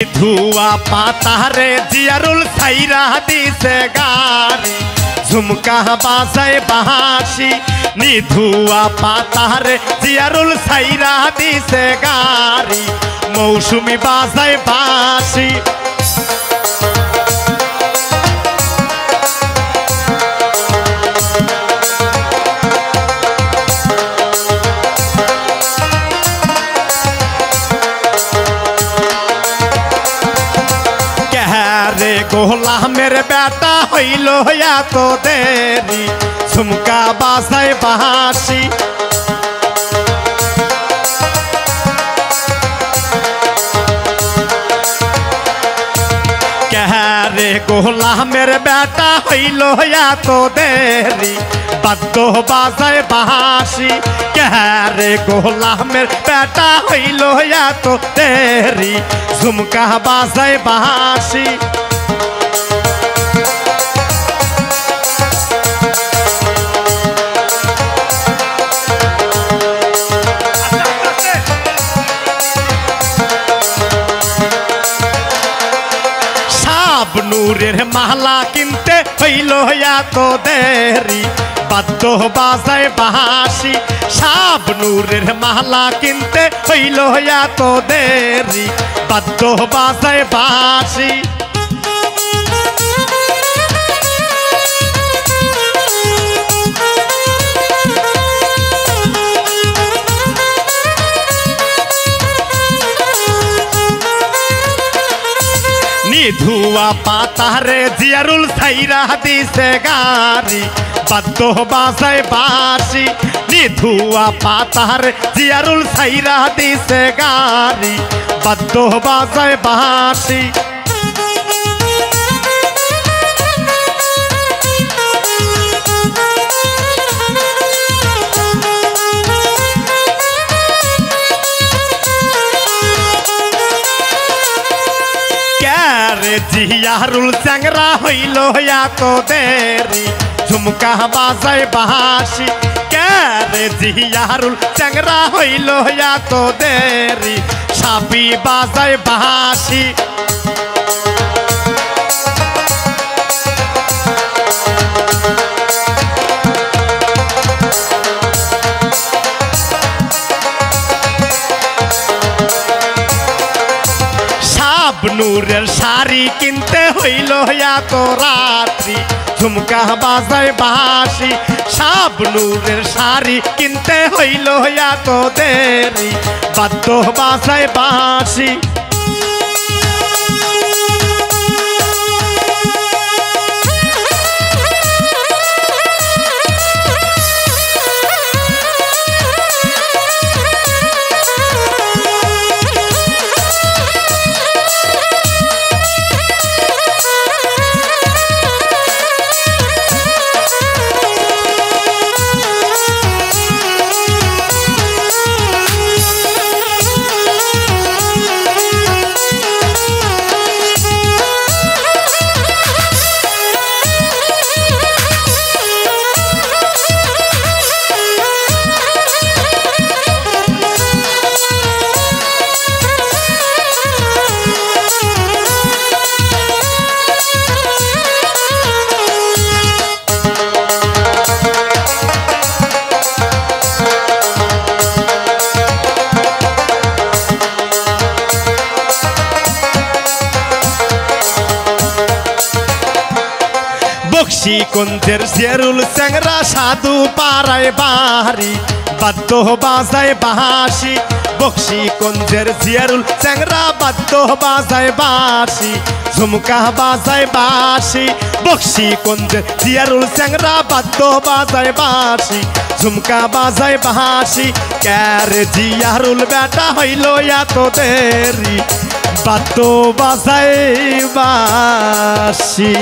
धुआ पाता रे जियारुल साइरा दिसे गारी झुमका बाजाय बाँशी नी धुआ पाता रे जियारुल साइरा दिसे गारी मौसुमी बाजाय बाँशी गोला मेरे बेटा होइलो या तो देरी झुमका बाजाय बाँशी कह रे गोला मेरे बेटा होइलो या तो देरी बद्दो बाजाय बाँशी कह रे गोला मेरे बेटा होइलो या तो देरी झुमका बाजाय बाँशी नूरेर महला किनते हইলো या तो देरी बद्दो बाजाय बाँशी साब नूरेर महला किनते हইলো या तो देरी बद्दो बाजाय बाँशी धुआ पाता रे जियारुल साइरा दिसे गारी बद्दो बाजाय बाँशी नी धुआ पाता रे जियारुल साइरा दिसे गारी बद्दो बाजाय बाँशी जियारुल चंगरा हইলো या तो देरी झुमका बाजाय बाँशी रे जियारुल चंगरा हইলো या तो देरी सापी बाजाय बाँशी नूरेर शाड़ी किनते हইলো या तो रात्रि झुमका बाजाय बाँशी साब नूरेर शाड़ी किनते हইলো या तो देरी बद्दो बाजाय बाँशी कुंजेर जियारुल चंगरा साधु पाराय बारी बद्दो बाजाय बाँशी बक्शी कुंजेर जियारुल चंगरा बद्दो बाजाय बाँशी झुमका बाजाय बाँशी बक्शी कुंजेर जियारुल चंगरा बद्दो बाजाय बाँशी झुमका बाजाय बाँशी रे जियारुल बेटा हইলো या तो देरी बद्दो बाजाय बाँशी।